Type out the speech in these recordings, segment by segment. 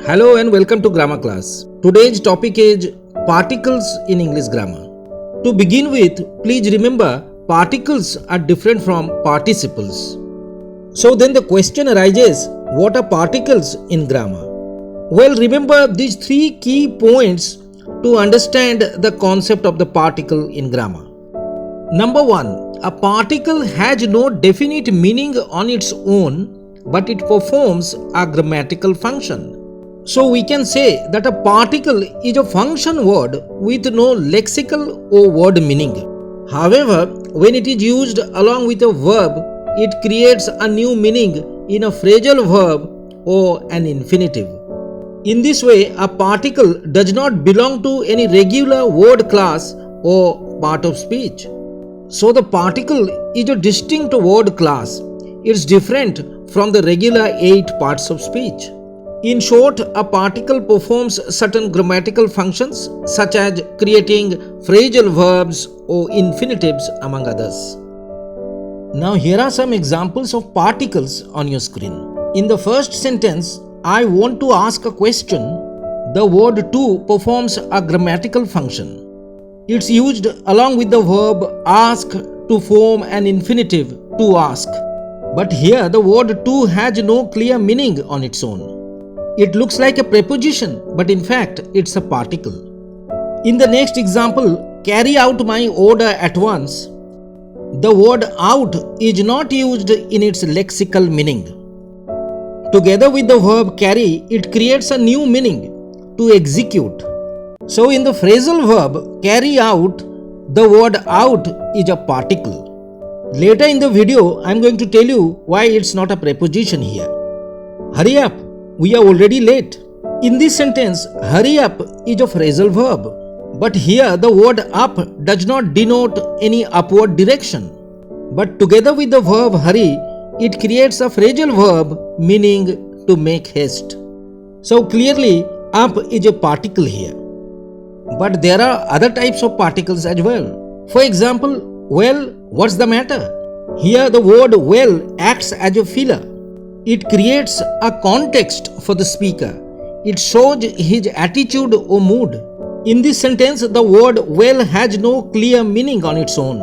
Hello and welcome to grammar class. Today's topic is particles in English grammar. To begin with, please remember particles are different from participles. So then the question arises, what are particles in grammar? Well, remember these three key points to understand the concept of the particle in grammar. Number one, a particle has no definite meaning on its own, but it performs a grammatical function. So we can say that a particle is a function word with no lexical or word meaning. However, when it is used along with a verb, it creates a new meaning in a phrasal verb or an infinitive. In this way, a particle does not belong to any regular word class or part of speech. So the particle is a distinct word class. It's different from the regular 8 parts of speech. In short, a particle performs certain grammatical functions such as creating phrasal verbs or infinitives among others. Now here are some examples of particles on your screen. In the first sentence, I want to ask a question. The word to performs a grammatical function. It's used along with the verb ask to form an infinitive to ask. But here the word to has no clear meaning on its own. It looks like a preposition, but in fact it's a particle. In the next example, carry out my order at once. The word out is not used in its lexical meaning. Together with the verb carry, it creates a new meaning, to execute. So in the phrasal verb carry out, the word out is a particle. Later in the video, I am going to tell you why it's not a preposition here. Hurry up, we are already late. In this sentence, hurry up is a phrasal verb. But here the word up does not denote any upward direction. But together with the verb hurry, it creates a phrasal verb meaning to make haste. So clearly, up is a particle here. But there are other types of particles as well. For example, well, what's the matter? Here the word well acts as a filler. It creates a context for the speaker. It shows his attitude or mood. In this sentence, the word well has no clear meaning on its own.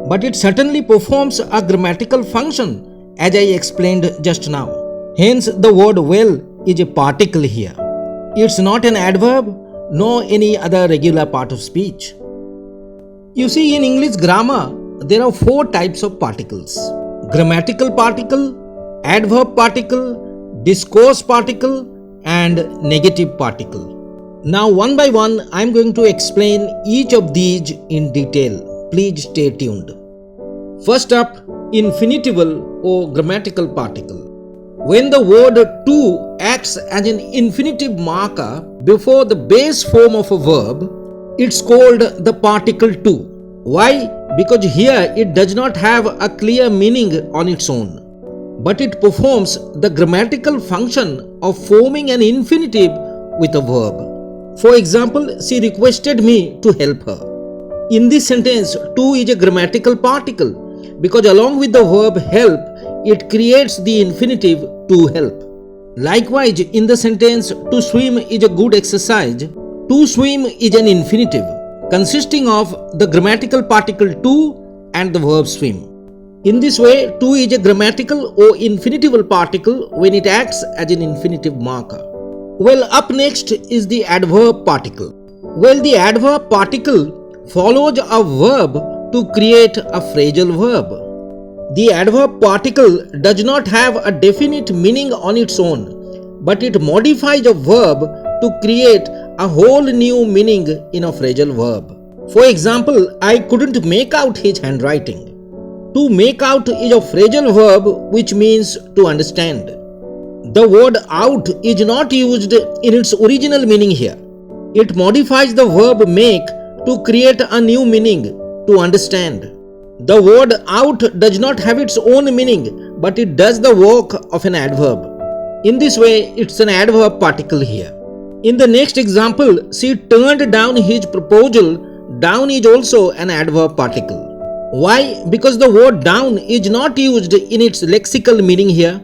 But it certainly performs a grammatical function, as I explained just now. Hence, the word well is a particle here. It's not an adverb, nor any other regular part of speech. You see, in English grammar, there are 4 types of particles. Grammatical particle, adverb particle, discourse particle, and negative particle. Now one by one, I am going to explain each of these in detail. Please stay tuned. First up, infinitival or grammatical particle. When the word to acts as an infinitive marker before the base form of a verb, it's called the particle to. Why? Because here it does not have a clear meaning on its own, but it performs the grammatical function of forming an infinitive with a verb. For example, she requested me to help her. In this sentence, to is a grammatical particle because along with the verb help, it creates the infinitive to help. Likewise, in the sentence, to swim is a good exercise, to swim is an infinitive consisting of the grammatical particle to and the verb swim. In this way, to is a grammatical or infinitival particle when it acts as an infinitive marker. Well, up next is the adverb particle. Well, the adverb particle follows a verb to create a phrasal verb. The adverb particle does not have a definite meaning on its own, but it modifies a verb to create a whole new meaning in a phrasal verb. For example, I couldn't make out his handwriting. To make out is a phrasal verb which means to understand. The word out is not used in its original meaning here. It modifies the verb make to create a new meaning, to understand. The word out does not have its own meaning, but it does the work of an adverb. In this way, it's an adverb particle here. In the next example, she turned down his proposal. Down is also an adverb particle. Why? Because the word down is not used in its lexical meaning here.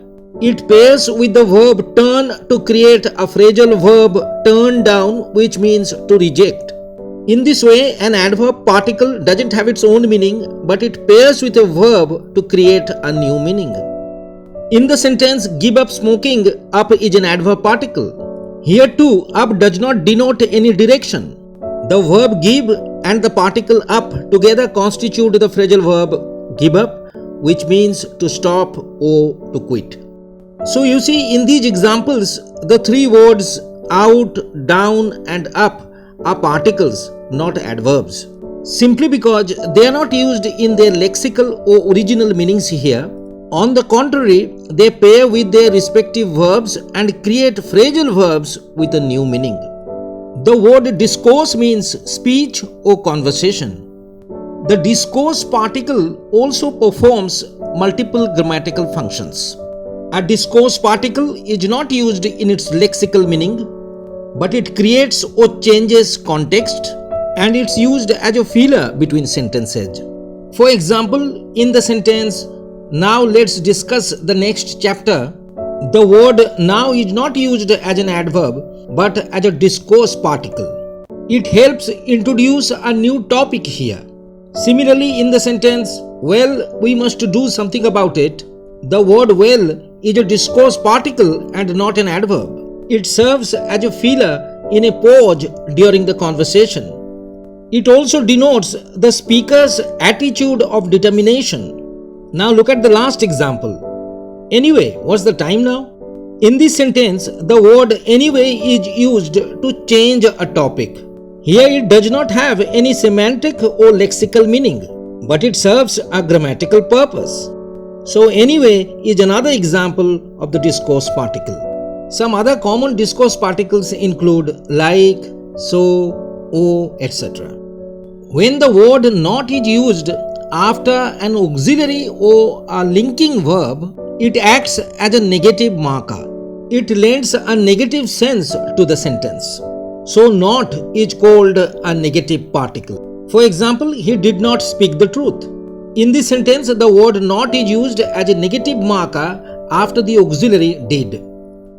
It pairs with the verb turn to create a phrasal verb turn down, which means to reject. In this way, an adverb particle doesn't have its own meaning, but it pairs with a verb to create a new meaning. In the sentence, give up smoking, up is an adverb particle. Here too, up does not denote any direction. The verb give and the particle up together constitute the phrasal verb give up, which means to stop or to quit. So you see, in these examples, the three words out, down and up are particles, not adverbs. Simply because they are not used in their lexical or original meanings here. On the contrary, they pair with their respective verbs and create phrasal verbs with a new meaning. The word discourse means speech or conversation. The discourse particle also performs multiple grammatical functions. A discourse particle is not used in its lexical meaning, but it creates or changes context, and it's used as a filler between sentences. For example, in the sentence, now let's discuss the next chapter, the word now is not used as an adverb, but as a discourse particle. It helps introduce a new topic here. Similarly, in the sentence, well, we must do something about it, the word well is a discourse particle and not an adverb. It serves as a filler in a pause during the conversation. It also denotes the speaker's attitude of determination. Now look at the last example. Anyway, what's the time now? In this sentence, the word anyway is used to change a topic. Here it does not have any semantic or lexical meaning, but it serves a grammatical purpose. So anyway is another example of the discourse particle. Some other common discourse particles include like, so, o, etc. When the word not is used after an auxiliary or a linking verb, it acts as a negative marker. It lends a negative sense to the sentence. So not is called a negative particle. For example, he did not speak the truth. In this sentence, the word not is used as a negative marker after the auxiliary did.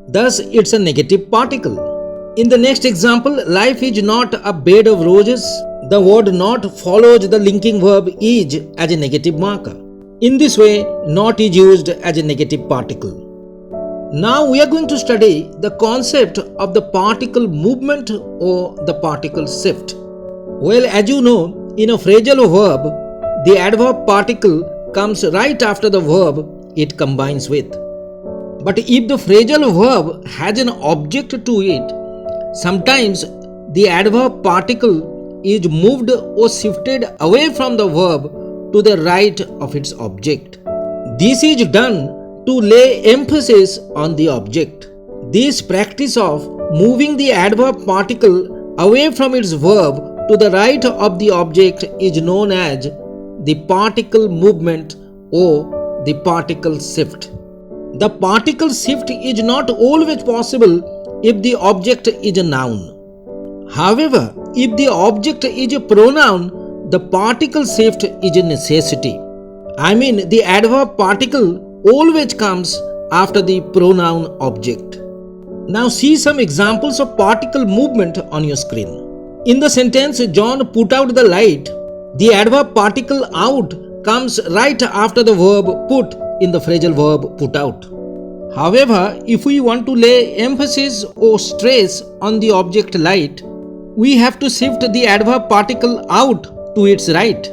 Thus, it's a negative particle. In the next example, life is not a bed of roses. The word not follows the linking verb is as a negative marker. In this way, not is used as a negative particle. Now we are going to study the concept of the particle movement or the particle shift. Well, as you know, in a phrasal verb, the adverb particle comes right after the verb it combines with. But if the phrasal verb has an object to it, sometimes the adverb particle is moved or shifted away from the verb to the right of its object. This is done to lay emphasis on the object. This practice of moving the adverb particle away from its verb to the right of the object is known as the particle movement or the particle shift. The particle shift is not always possible if the object is a noun. However, if the object is a pronoun, the particle shift is a necessity. I mean, the adverb particle always comes after the pronoun object. Now see some examples of particle movement on your screen. In the sentence, John put out the light, the adverb particle out comes right after the verb put in the phrasal verb put out. However, if we want to lay emphasis or stress on the object light, we have to shift the adverb particle out to its right.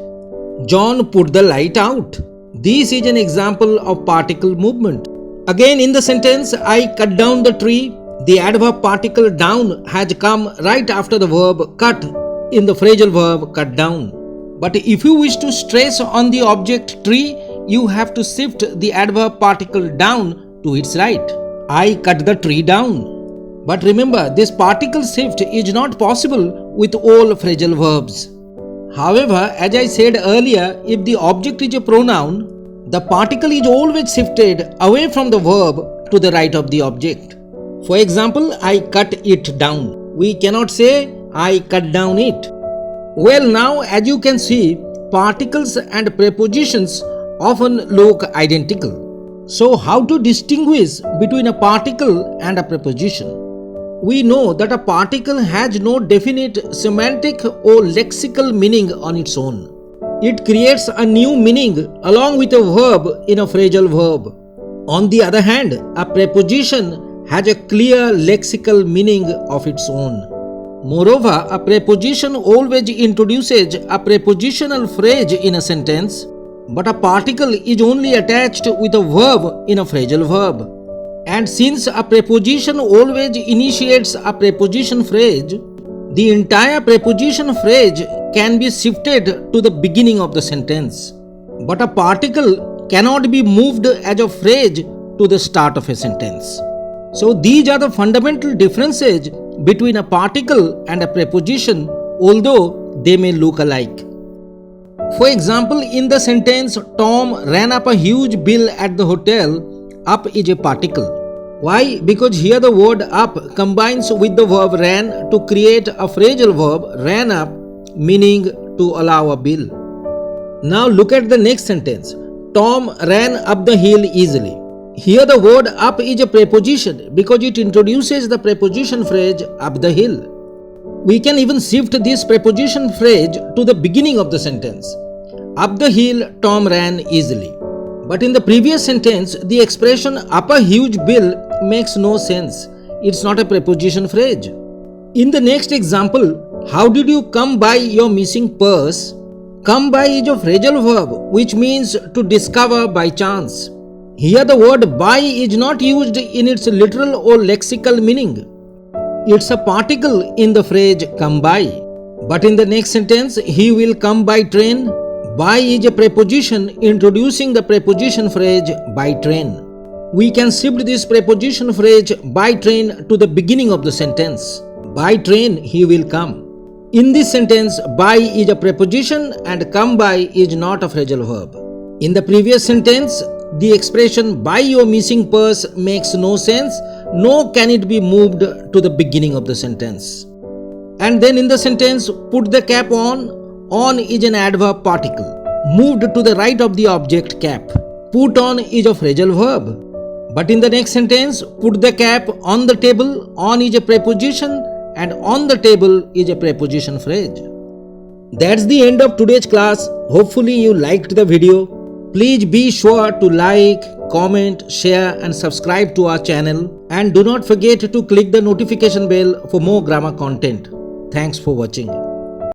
John put the light out. This is an example of particle movement. Again, in the sentence, I cut down the tree, the adverb particle down has come right after the verb cut in the phrasal verb cut down. But if you wish to stress on the object tree, you have to shift the adverb particle down to its right. I cut the tree down. But remember, this particle shift is not possible with all phrasal verbs. However, as I said earlier, if the object is a pronoun, the particle is always shifted away from the verb to the right of the object. For example, I cut it down. We cannot say I cut down it. Well, now as you can see, particles and prepositions often look identical. So how to distinguish between a particle and a preposition? We know that a particle has no definite semantic or lexical meaning on its own. It creates a new meaning along with a verb in a phrasal verb. On the other hand, a preposition has a clear lexical meaning of its own. Moreover, a preposition always introduces a prepositional phrase in a sentence, but a particle is only attached with a verb in a phrasal verb. And since a preposition always initiates a preposition phrase, the entire preposition phrase can be shifted to the beginning of the sentence. But a particle cannot be moved as a phrase to the start of a sentence. So these are the fundamental differences between a particle and a preposition, although they may look alike. For example, in the sentence, Tom ran up a huge bill at the hotel, up is a particle. Why? Because here the word up combines with the verb ran to create a phrasal verb, ran up, meaning to allow a bill. Now look at the next sentence. Tom ran up the hill easily. Here the word up is a preposition because it introduces the preposition phrase up the hill. We can even shift this preposition phrase to the beginning of the sentence. Up the hill, Tom ran easily. But in the previous sentence, the expression up a huge bill makes no sense. It's not a preposition phrase. In the next example, how did you come by your missing purse? Come by is a phrasal verb which means to discover by chance. Here the word by is not used in its literal or lexical meaning. It's a particle in the phrase come by. But in the next sentence, he will come by train. By is a preposition introducing the preposition phrase by train. We can shift this preposition phrase by train to the beginning of the sentence. By train he will come. In this sentence, by is a preposition and come by is not a phrasal verb. In the previous sentence, the expression by your missing purse makes no sense, nor can it be moved to the beginning of the sentence. And then in the sentence, put the cap on is an adverb particle, moved to the right of the object cap. Put on is a phrasal verb. But in the next sentence, put the cap on the table, on is a preposition and on the table is a preposition phrase. That's the end of today's class. Hopefully you liked the video. Please be sure to like, comment, share and subscribe to our channel, and do not forget to click the notification bell for more grammar content. Thanks for watching.